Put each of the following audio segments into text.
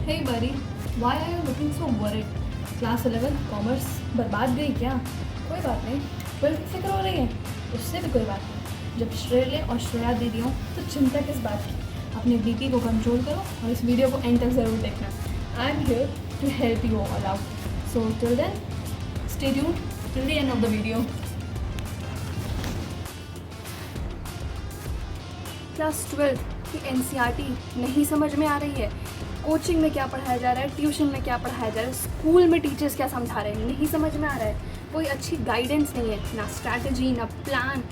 Hey buddy, why are you looking so worried? Class 11 commerce बर्बाद गई क्या? कोई बात नहीं, 12 की फिक्र हो रही है, उससे भी कोई बात नहीं। जब श्रेय और श्रेया दीदी हो तो चिंता किस बात की? अपने बीपी को कंट्रोल करो और इस वीडियो को एंड तक ज़रूर देखना। I am here to help you all out, so till then stay tuned till the end of the video. Class 12 की एनसीईआरटी नहीं समझ में आ रही है। कोचिंग में क्या पढ़ाया जा रहा है, ट्यूशन में क्या पढ़ाया जा रहा है, स्कूल में टीचर्स क्या समझा रहे हैं, नहीं समझ में आ रहा है। कोई अच्छी गाइडेंस नहीं है, ना स्ट्रैटेजी ना प्लान।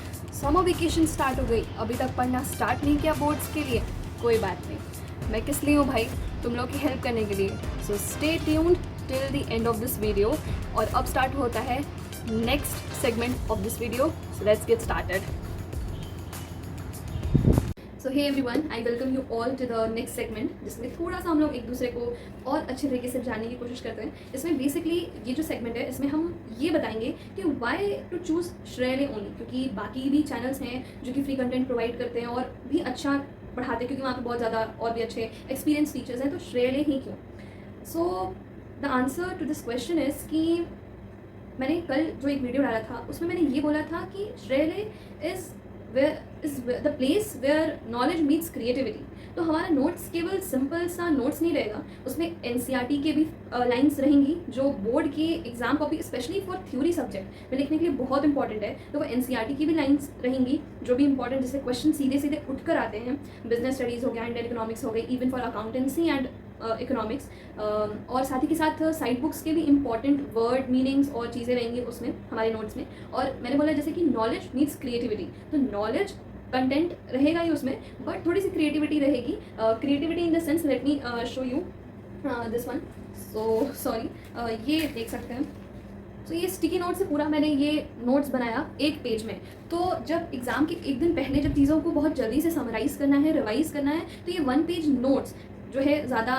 समर वेकेशन स्टार्ट हो गई, अभी तक पढ़ना स्टार्ट नहीं किया बोर्ड्स के लिए। कोई बात नहीं, मैं किस लिए हूँ भाई, तुम लोग की हेल्प करने के लिए। So stay tuned till the end of this video. और अब स्टार्ट होता है next segment of this video. So let's get started. So hey everyone, I welcome you all to the next segment, जिसमें थोड़ा सा हम लोग एक दूसरे को और अच्छे तरीके से जानने की कोशिश करते हैं। इसमें बेसिकली ये जो सेगमेंट है, इसमें हम ये बताएंगे कि वाई टू चूज़ श्रेय ओनली, क्योंकि बाकी भी चैनल्स हैं जो कि फ्री कंटेंट प्रोवाइड करते हैं और भी अच्छा पढ़ाते हैं, क्योंकि वहाँ पे बहुत ज़्यादा और भी अच्छे एक्सपीरियंस टीचर्स हैं। तो श्रेय ही क्यों? So the answer to this question is कि मैंने कल जो एक वीडियो डाला था उसमें मैंने ये बोला था कि Shrey is the place where knowledge meets creativity. तो हमारा नोट्स केवल सिंपल सा नोट्स नहीं रहेगा, उसमें एनसीईआरटी के भी लाइंस रहेंगी जो बोर्ड के exam copy specially for theory subject में लिखने के लिए बहुत इंपॉर्टेंट है। तो वो एनसीईआरटी की भी लाइंस रहेंगी जो भी इंपॉर्टेंट, जिससे क्वेश्चन सीधे सीधे उठ कर आते हैं। बिजनेस स्टडीज़ हो गया, इंडियन इकोनॉमिक्स हो गई, even for accountancy and economics. और साथ ही के साथ साइड बुक्स के भी इंपॉर्टेंट वर्ड मीनिंग्स और चीज़ें रहेंगी उसमें हमारे नोट्स में। और मैंने बोला जैसे कि नॉलेज मीन्स क्रिएटिविटी, तो नॉलेज कंटेंट रहेगा ही उसमें, बट थोड़ी सी क्रिएटिविटी रहेगी। Creativity in the sense, let me show you this one. So sorry, ये देख सकते हैं। तो ये स्टिकी नोट से पूरा मैंने ये नोट्स बनाया एक पेज में। तो जब एग्ज़ाम के एक दिन पहले जब चीज़ों को बहुत जल्दी से समराइज़ करना है, रिवाइज करना है, तो ये 1 पेज नोट्स जो है ज़्यादा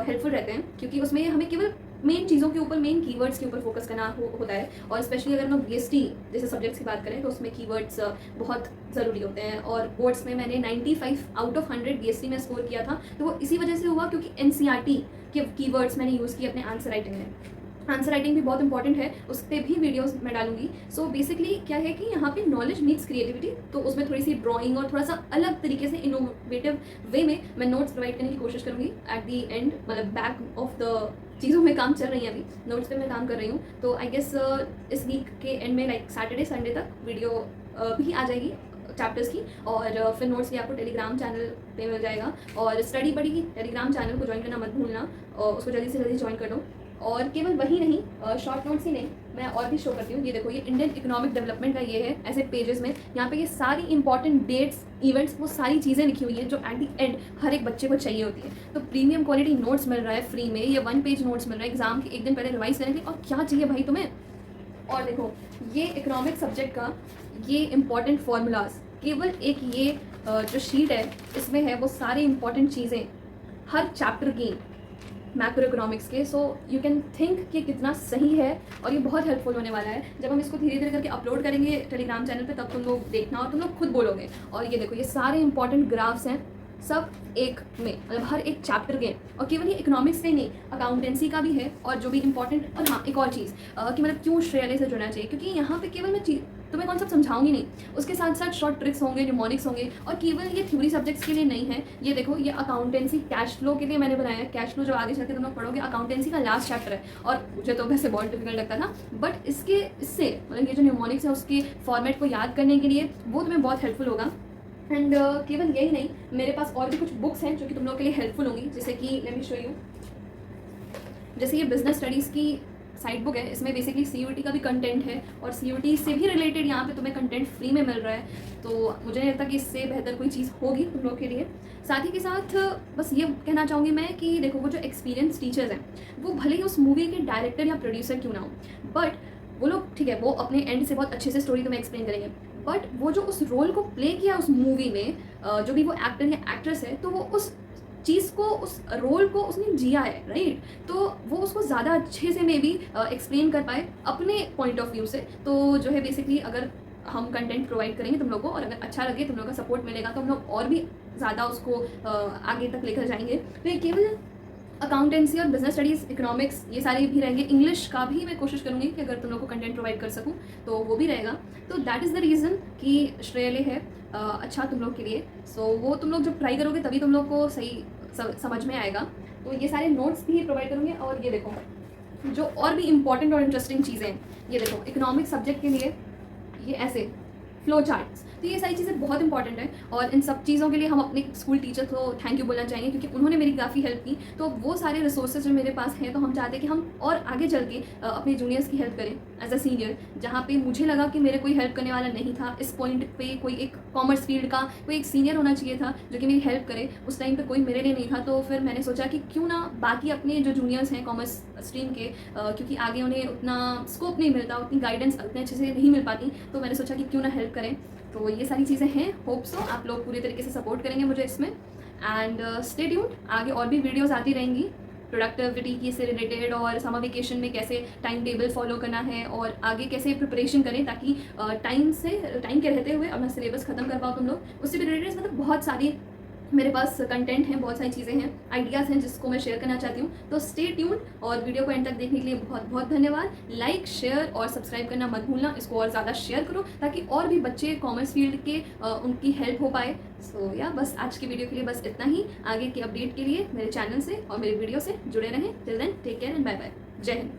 हेल्पफुल रहते हैं, क्योंकि उसमें हमें केवल मेन चीज़ों के ऊपर, मेन कीवर्ड्स के ऊपर फोकस करना होता है। और स्पेशली अगर हम बीएसटी जैसे सब्जेक्ट्स की बात करें तो उसमें कीवर्ड्स बहुत ज़रूरी होते हैं। और बोर्ड्स में मैंने 95 आउट ऑफ 100 बीएसटी में स्कोर किया था, तो वो इसी वजह से हुआ क्योंकि एनसीईआरटी के कीवर्ड्स मैंने यूज़ किए अपने आंसर राइटिंग में। आंसर राइटिंग भी बहुत इंपॉर्टेंट है, उस पर भी वीडियोस मैं डालूंगी। सो बेसिकली क्या है कि यहाँ पे नॉलेज मीट्स क्रिएटिविटी, तो उसमें थोड़ी सी ड्राइंग और थोड़ा सा अलग तरीके से इनोवेटिव वे में मैं नोट्स प्रोवाइड करने की कोशिश करूँगी। एट दी एंड, मतलब बैक ऑफ द चीज़ों में काम चल रही है, अभी नोट्स पे मैं काम कर रही हूँ। तो आई गेस इस वीक के एंड में, लाइक सैटरडे संडे तक वीडियो भी आ जाएगी चैप्टर्स की। और फिर नोट्स भी आपको टेलीग्राम चैनल पे मिल जाएगा। और स्टडी बड़ी टेलीग्राम चैनल को ज्वाइन करना मत भूलना, और उसको जल्दी से जल्दी ज्वाइन कर दो। और केवल वही नहीं, शॉर्ट नोट्स ही नहीं, मैं और भी शो करती हूँ। ये देखो, ये इंडियन इकोनॉमिक डेवलपमेंट का ये है ऐसे पेजेस में। यहाँ पे ये सारी इंपॉर्टेंट डेट्स, इवेंट्स, वो सारी चीज़ें लिखी हुई है जो एट द एंड हर एक बच्चे को चाहिए होती है। तो प्रीमियम क्वालिटी नोट्स मिल रहा है फ्री में, ये 1 पेज नोट्स मिल रहा है एग्जाम के एक दिन पहले रिवाइज करने के लिए। और क्या चाहिए भाई तुम्हें? और देखो, ये इकोनॉमिक सब्जेक्ट का ये इंपॉर्टेंट फार्मूलाज, केवल एक ये जो शीट है इसमें है वो सारी इंपॉर्टेंट चीज़ें हर चैप्टर की मैक्रो इकोनॉमिक्स के। सो यू कैन थिंक कि कितना सही है, और ये बहुत हेल्पफुल होने वाला है। जब हम इसको धीरे धीरे करके अपलोड करेंगे टेलीग्राम चैनल पे, तब तुम लोग देखना और तुम लोग खुद बोलोगे। और ये देखो, ये सारे इंपॉर्टेंट ग्राफ्स हैं, सब एक में, मतलब हर एक चैप्टर के। और केवल ये इकोनॉमिक्स से नहीं, अकाउंटेंसी का भी है, और जो भी इंपॉर्टेंट। और हाँ, एक और चीज़ कि मतलब क्यों श्रेय से जुड़ना चाहिए, क्योंकि यहाँ पे केवल मैं तुम्हें कॉन्सेप्ट समझाऊंगी नहीं, उसके साथ साथ शॉर्ट ट्रिक्स होंगे, निमोनिक्स होंगे। और केवल ये थ्योरी सब्जेक्ट्स के लिए नहीं है। ये देखो, ये अकाउंटेंसी कैश फ्लो के लिए मैंने बनाया है। कैश फ्लो जो आगे चल के तुम लोग पढ़ोगे, अकाउंटेंसी का लास्ट चैप्टर है, और मुझे तो वैसे बहुत डिफिकल्ट लगता था, बट इससे मतलब ये जो निमोनिक्स है उसके फॉर्मेट को याद करने के लिए वो तुम्हें बहुत हेल्पफुल होगा। एंड केवल यही नहीं, मेरे पास और भी कुछ बुक्स हैं जो कि तुम लोग के लिए हेल्पफुल होंगी, जैसे कि लेट मी शो यू। जैसे ये बिजनेस स्टडीज़ की साइड बुक है, इसमें बेसिकली सीयूईटी का भी कंटेंट है, और सीयूईटी से भी रिलेटेड यहाँ पे तुम्हें कंटेंट फ्री में मिल रहा है। तो मुझे नहीं लगता कि इससे बेहतर कोई चीज़ होगी तुम लोग के लिए। साथ ही के साथ बस ये कहना चाहूँगी मैं कि देखो, वो जो एक्सपीरियंस टीचर्स हैं, वो भले ही उस मूवी के डायरेक्टर या प्रोड्यूसर क्यों ना हो, बट वो लोग ठीक है, वो अपने एंड से बहुत अच्छे से स्टोरी तुम्हें एक्सप्लेन करेंगे, बट वो जो उस रोल को प्ले किया उस मूवी में, जो भी वो एक्टर या एक्ट्रेस है, तो वो उस चीज़ को, उस रोल को उसने जिया है, राइट? तो वो उसको ज़्यादा अच्छे से मे बी एक्सप्लेन कर पाए अपने पॉइंट ऑफ व्यू से। तो जो है बेसिकली, अगर हम कंटेंट प्रोवाइड करेंगे तुम लोगों को, और अगर अच्छा लगे, तुम लोगों का सपोर्ट मिलेगा, तो हम लोग और भी ज़्यादा उसको आगे तक लेकर जाएंगे। तो ये केवल अकाउंटेंसी और बिजनेस स्टडीज़, इकोनॉमिक्स, ये सारे भी रहेंगे। इंग्लिश का भी मैं कोशिश करूँगी कि अगर तुम लोग को कंटेंट प्रोवाइड कर सकूँ तो वो भी रहेगा। तो दैट इज़ द रीज़न कि श्रेय है अच्छा तुम लोग के लिए। सो वो तुम लोग जब ट्राई करोगे तभी तुम लोग को सही समझ में आएगा। तो ये सारे नोट्स भी प्रोवाइड करूँगी। और ये देखो जो और भी इंपॉर्टेंट और इंटरेस्टिंग चीज़ें हैं, ये देखो इकोनॉमिक्स सब्जेक्ट के लिए ये ऐसे फ्लो चार्ट्स, तो ये सारी चीज़ें बहुत इंपॉर्टेंट है। और इन सब चीज़ों के लिए हम अपने स्कूल टीचर को थैंक यू बोलना चाहेंगे क्योंकि उन्होंने मेरी काफ़ी हेल्प की। तो वो सारे रिसोर्सेज जो मेरे पास हैं, तो हम चाहते हैं कि हम और आगे चल के अपने जूनियर्स की हेल्प करें एज अ सीनियर। जहाँ पे मुझे लगा कि मेरे कोई हेल्प करने वाला नहीं था, इस पॉइंट पे कोई एक कॉमर्स फील्ड का कोई एक सीनियर होना चाहिए था जो कि मेरी हेल्प करे। उस टाइम पे कोई मेरे लिए नहीं था। तो फिर मैंने सोचा कि क्यों ना बाकी अपने जो जूनियर्स हैं कॉमर्स स्ट्रीम के, क्योंकि आगे उन्हें उतना स्कोप नहीं मिलता, उतनी गाइडेंस उतने अच्छे से नहीं मिल पाती, तो मैंने सोचा कि क्यों ना हेल्प करें। तो ये सारी चीज़ें हैं। होप सो आप लोग पूरे तरीके से सपोर्ट करेंगे मुझे इसमें। एंड स्टे ट्यून्ड, आगे और भी वीडियोस आती रहेंगी प्रोडक्टिविटी की से रिलेटेड, और समर वेकेशन में कैसे टाइम टेबल फॉलो करना है और आगे कैसे प्रिपरेशन करें ताकि टाइम के रहते हुए अपना सिलेबस खत्म कर पाओ तुम लोग। उससे भी रिलेटेड मतलब बहुत सारी मेरे पास कंटेंट हैं, बहुत सारी चीज़ें हैं, आइडियाज़ हैं जिसको मैं शेयर करना चाहती हूँ। तो स्टे ट्यून्ड और वीडियो को एंड तक देखने के लिए बहुत बहुत धन्यवाद। लाइक, शेयर और सब्सक्राइब करना मत भूलना। इसको और ज़्यादा शेयर करो ताकि और भी बच्चे कॉमर्स फील्ड के उनकी हेल्प हो पाए। सो या बस आज की वीडियो के लिए बस इतना ही। आगे की अपडेट के लिए मेरे चैनल से और मेरे वीडियो से जुड़े रहें। Till then take care and bye bye. जय हिंद।